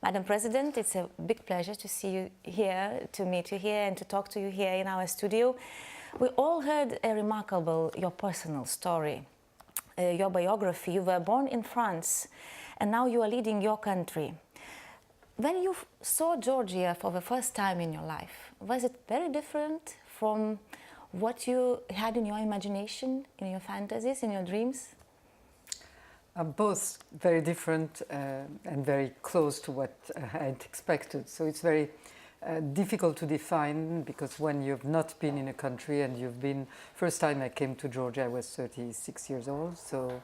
Madam President, it's a big pleasure to see you here, to meet you here and to talk to you here in our studio. We all heard a remarkable, your personal story, your biography. You were born in France and now you are leading your country. When you saw Georgia for the first time in your life, was it very different from what you had in your imagination, in your fantasies, in your dreams? Both very different and very close to what I had expected. So it's very difficult to define, because when you've not been in a country and you've been... First time I came to Georgia, I was 36 years old. So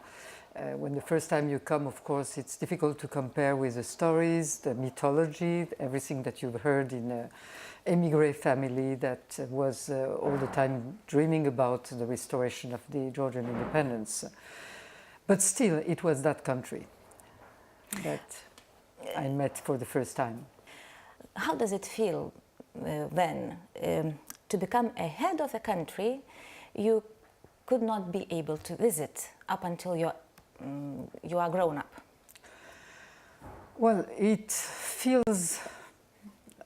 when the first time you come, of course, it's difficult to compare with the stories, the mythology, everything that you've heard in an emigre family that was all the time dreaming about the restoration of the Georgian independence. But still, it was that country that I met for the first time. How does it feel then to become a head of a country you could not be able to visit up until you are grown up? Well, it feels,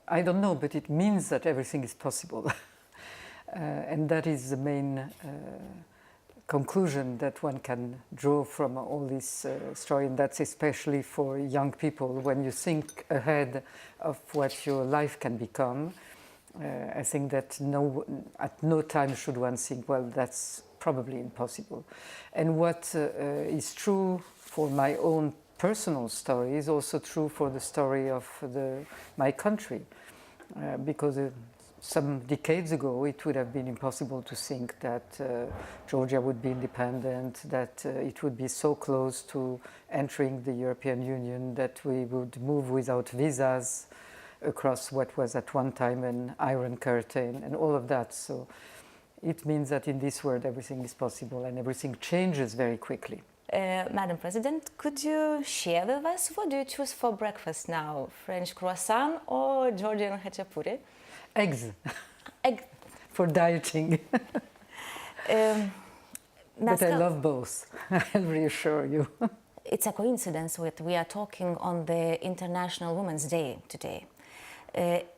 I don't know, but it means that everything is possible. And that is the main conclusion that one can draw from all this story, and that's especially for young people. When you think ahead of what your life can become, I think that at no time should one think, well, that's probably impossible. And what is true for my own personal story is also true for the story of my country, because some decades ago, it would have been impossible to think that Georgia would be independent, that it would be so close to entering the European Union, that we would move without visas across what was at one time an iron curtain, and all of that. So it means that in this world, everything is possible and everything changes very quickly. Madam President, could you share with us, what do you choose for breakfast now? French croissant or Georgian khachapuri? Eggs. Egg. For dieting. But I love both, I'll reassure you. It's a coincidence that we are talking on the International Women's Day today.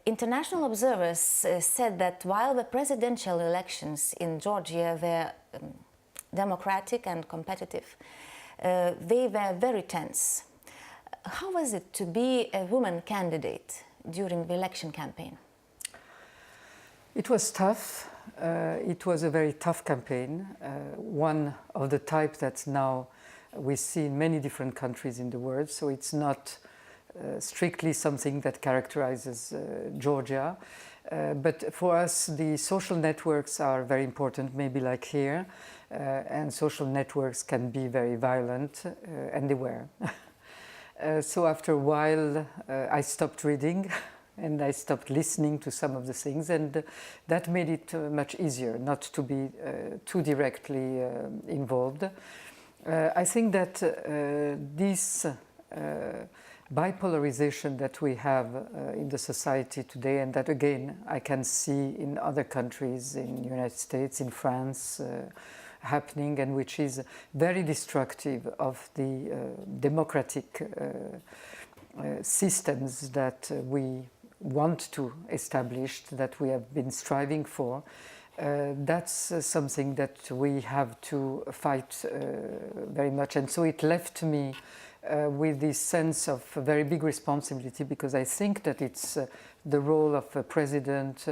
International observers said that while the presidential elections in Georgia were democratic and competitive, they were very tense. How was it to be a woman candidate during the election campaign? It was tough. It was a very tough campaign, one of the type that now we see in many different countries in the world. So it's not strictly something that characterizes Georgia. But for us, the social networks are very important, maybe like here. And social networks can be very violent, and they were. So after a while, I stopped reading. And I stopped listening to some of the things, and that made it much easier not to be too directly involved. I think that this bipolarization that we have in the society today, and that again I can see in other countries, in the United States, in France, happening, and which is very destructive of the democratic systems that we want to establish, that we have been striving for. That's something that we have to fight very much. And so it left me with this sense of very big responsibility, because I think that it's the role of a president,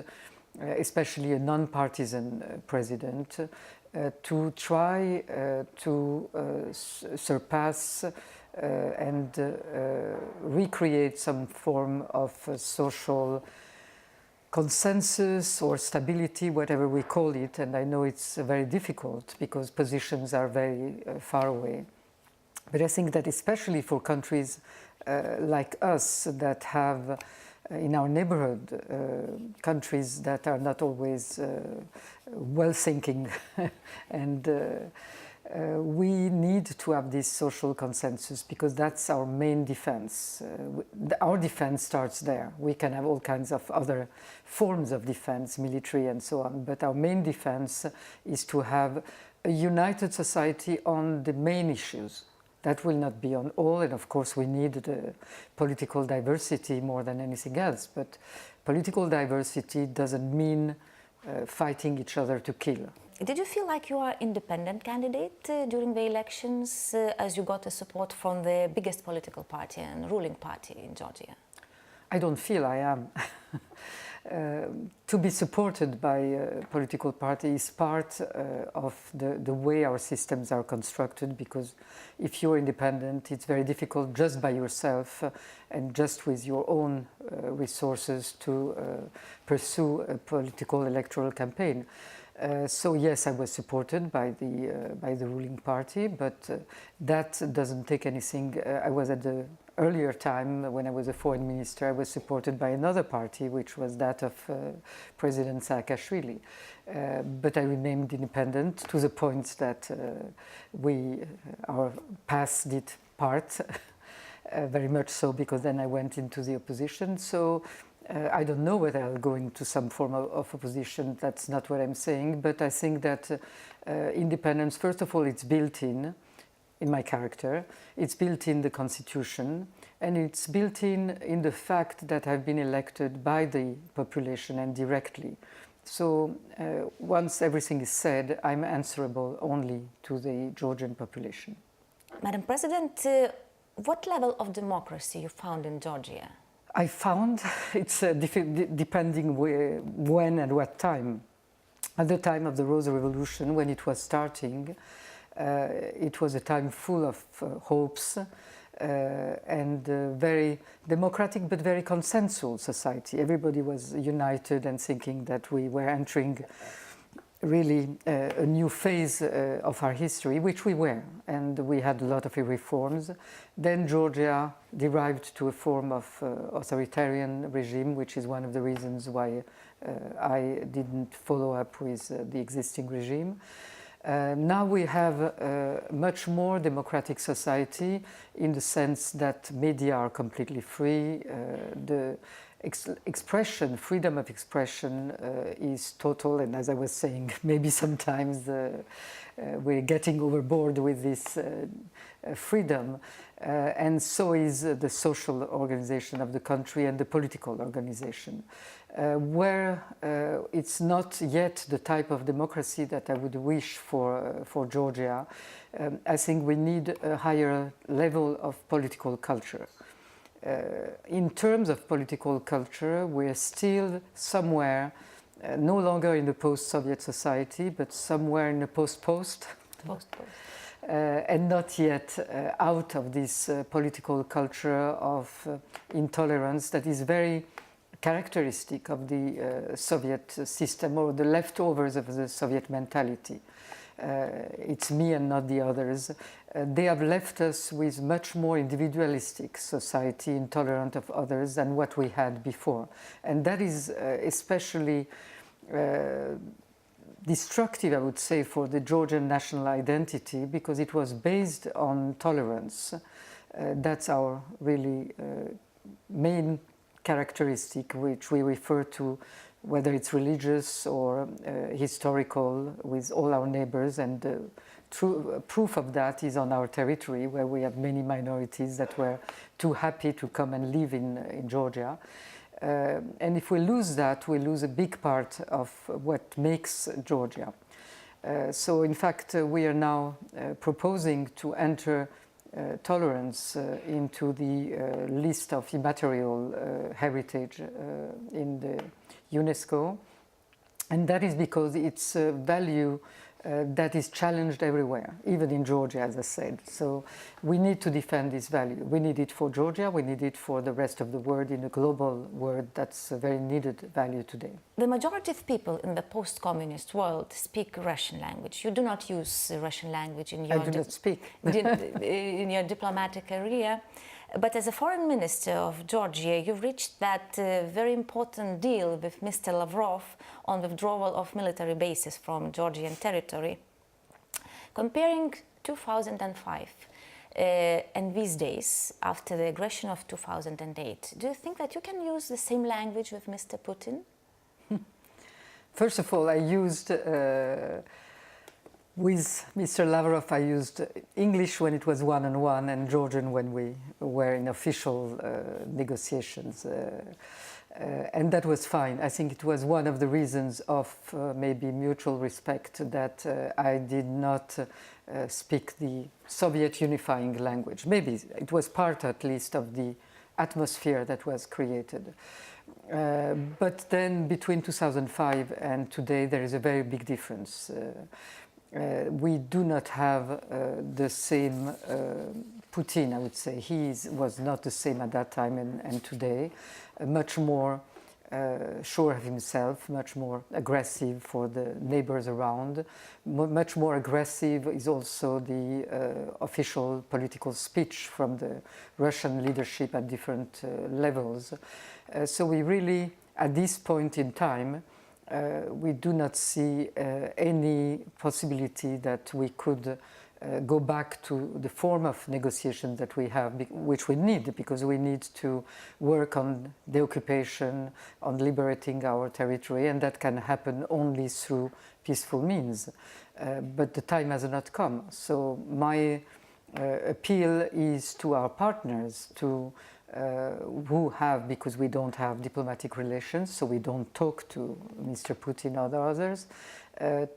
especially a non-partisan president, to try to surpass and recreate some form of social consensus or stability, whatever we call it. And I know it's very difficult because positions are very far away. But I think that especially for countries like us that have in our neighborhood countries that are not always well-thinking and we need to have this social consensus, because that's our main defense. Our defense starts there. We can have all kinds of other forms of defense, military and so on, but our main defense is to have a united society on the main issues. That will not be on all, and of course we need the political diversity more than anything else, but political diversity doesn't mean fighting each other to kill. Did you feel like you are an independent candidate during the elections as you got the support from the biggest political party and ruling party in Georgia? I don't feel I am. To be supported by a political party is part of the way our systems are constructed, because if you're independent, it's very difficult just by yourself and just with your own resources to pursue a political electoral campaign. So yes, I was supported by the ruling party, but that doesn't take anything. I was at the earlier time, when I was a foreign minister, I was supported by another party, which was that of President Saakashvili. But I remained independent to the point that our paths did part, very much so, because then I went into the opposition. So I don't know whether I'll go into some form of opposition. That's not what I'm saying. But I think that independence, first of all, it's built in my character. It's built in the Constitution, and it's built in the fact that I've been elected by the population and directly. So once everything is said, I'm answerable only to the Georgian population. Madam President, what level of democracy you found in Georgia? I found it's depending when and what time. At the time of the Rose Revolution, when it was starting, it was a time full of hopes and very democratic but very consensual society. Everybody was united and thinking that we were entering really a new phase of our history, which we were, and we had a lot of reforms. Then Georgia derived to a form of authoritarian regime, which is one of the reasons why I didn't follow up with the existing regime. Now we have a much more democratic society in the sense that media are completely free. The freedom of expression is total, and as I was saying, maybe sometimes we're getting overboard with this freedom, and so is the social organization of the country and the political organization. Where it's not yet the type of democracy that I would wish for Georgia, I think we need a higher level of political culture. In terms of political culture, we're still somewhere, no longer in the post-Soviet society, but somewhere in the post-post. And not yet out of this political culture of intolerance that is very characteristic of the Soviet system, or the leftovers of the Soviet mentality. It's me and not the others. They have left us with much more individualistic society, intolerant of others, than what we had before. And that is especially destructive, I would say, for the Georgian national identity, because it was based on tolerance. That's our really main characteristic, which we refer to, whether it's religious or historical, with all our neighbors. And proof of that is on our territory, where we have many minorities that were too happy to come and live in Georgia. And if we lose that, we lose a big part of what makes Georgia. So in fact, we are now proposing to enter tolerance into the list of immaterial heritage in the UNESCO. And that is because it's a value that is challenged everywhere, even in Georgia, as I said. So we need to defend this value. We need it for Georgia, we need it for the rest of the world, in a global world. That's a very needed value today. The majority of people in the post-communist world speak Russian language. You do not use Russian language in your... I do not speak. in your diplomatic career. But as a foreign minister of Georgia, you reached that very important deal with Mr. Lavrov on withdrawal of military bases from Georgian territory. Comparing 2005 and these days, after the aggression of 2008, do you think that you can use the same language with Mr. Putin? First of all, I used With Mr. Lavrov, I used English when it was one-on-one and Georgian when we were in official negotiations. And that was fine. I think it was one of the reasons of maybe mutual respect that I did not speak the Soviet unifying language. Maybe it was part, at least, of the atmosphere that was created. But then between 2005 and today, there is a very big difference. We do not have the same Putin, I would say. He was not the same at that time and today. Much more sure of himself, much more aggressive for the neighbors around. Much more aggressive is also the official political speech from the Russian leadership at different levels. So we really, at this point in time, we do not see any possibility that we could go back to the form of negotiation that we have, which we need, because we need to work on the occupation, on liberating our territory, and that can happen only through peaceful means. But the time has not come. So my appeal is to our partners to who have, because we don't have diplomatic relations, so we don't talk to Mr. Putin or the others,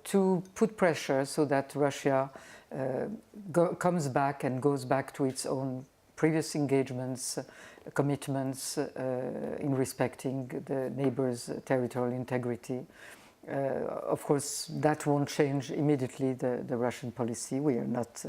to put pressure so that Russia comes back and goes back to its own previous engagements, commitments in respecting the neighbors' territorial integrity. Of course, that won't change immediately the Russian policy. We are not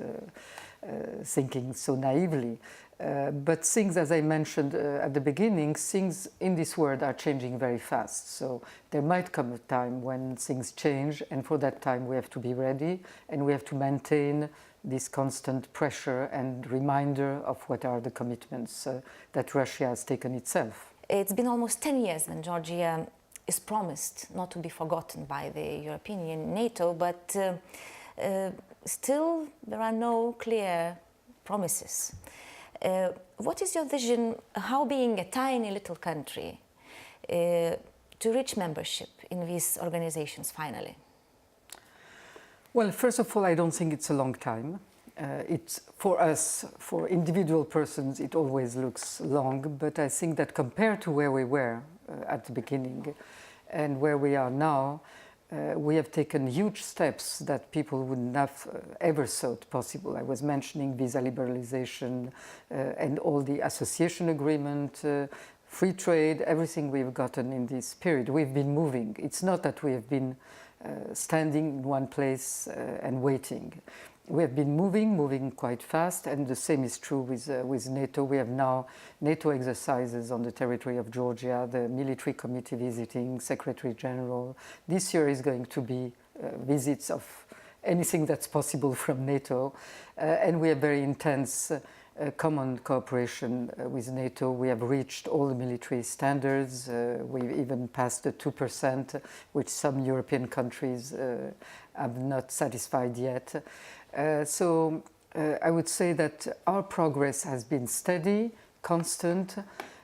thinking so naively. But things, as I mentioned at the beginning, things in this world are changing very fast. So there might come a time when things change, and for that time we have to be ready, and we have to maintain this constant pressure and reminder of what are the commitments that Russia has taken itself. It's been almost 10 years when Georgia is promised not to be forgotten by the European Union, NATO, but still there are no clear promises. What is your vision, how being a tiny little country to reach membership in these organizations finally? Well, first of all, I don't think it's a long time. It's for us, for individual persons, it always looks long, but I think that compared to where we were at the beginning and where we are now, we have taken huge steps that people wouldn't have ever thought possible. I was mentioning visa liberalization and all the association agreement, free trade, everything we've gotten in this period. We've been moving. It's not that we have been standing in one place and waiting. We have been moving quite fast, and the same is true with NATO. We have now NATO exercises on the territory of Georgia, the military committee visiting, Secretary General. This year is going to be visits of anything that's possible from NATO, and we have very intense common cooperation with NATO. We have reached all the military standards. We've even passed the 2%, which some European countries have not satisfied yet. So I would say that our progress has been steady, constant,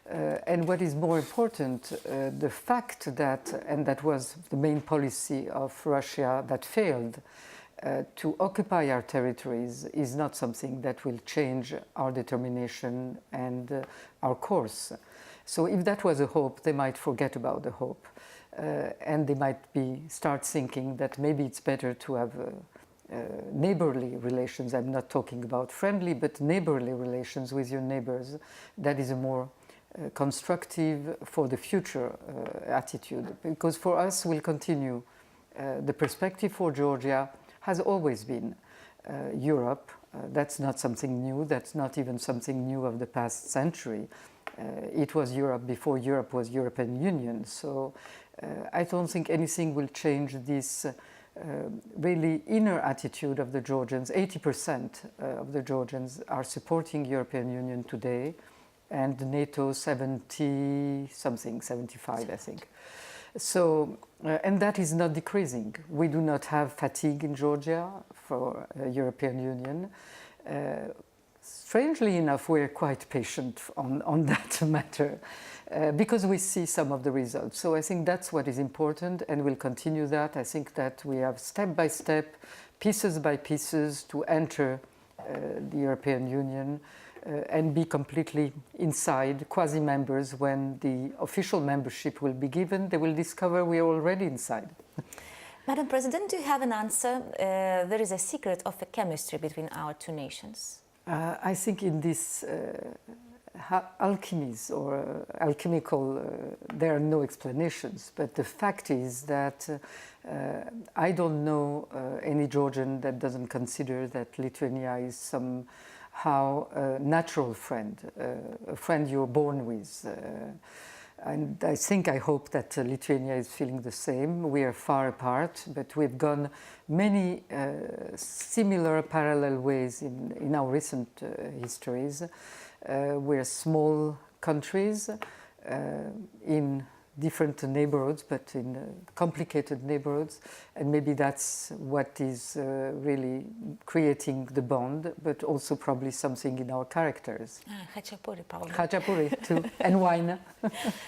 and what is more important, the fact that, and that was the main policy of Russia that failed, to occupy our territories is not something that will change our determination and our course. So if that was a hope, they might forget about the hope, and they might start thinking that maybe it's better to have neighborly relations. I'm not talking about friendly, but neighborly relations with your neighbors. That is a more constructive for the future attitude, because for us we'll continue. The perspective for Georgia has always been Europe. That's not something new. That's not even something new of the past century. It was Europe before Europe was European Union. So I don't think anything will change this really inner attitude of the Georgians. 80% of the Georgians are supporting European Union today, and NATO 70-something, 75, I think. So, and that is not decreasing. We do not have fatigue in Georgia for European Union. strangely enough, we're quite patient on that matter because we see some of the results. So I think that's what is important, and we'll continue that. I think that we have step by step, pieces by pieces, to enter the European Union and be completely inside, quasi-members. When the official membership will be given, they will discover we are already inside. Madam President, do you have an answer? There is a secret of the chemistry between our two nations. I think in this alchemies or alchemical, there are no explanations. But the fact is that I don't know any Georgian that doesn't consider that Lithuania is somehow a natural friend, a friend you're born with. And I hope that Lithuania is feeling the same. We are far apart, but we've gone many similar parallel ways in our recent histories. We're small countries in different neighborhoods, but in complicated neighborhoods, and maybe that's what is really creating the bond, but also probably something in our characters. Khachapuri, probably. Khachapuri too, and wine.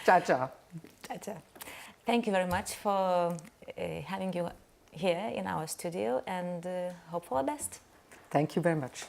Cha-cha. Cha-cha. Thank you very much for having you here in our studio, and hope for the best. Thank you very much.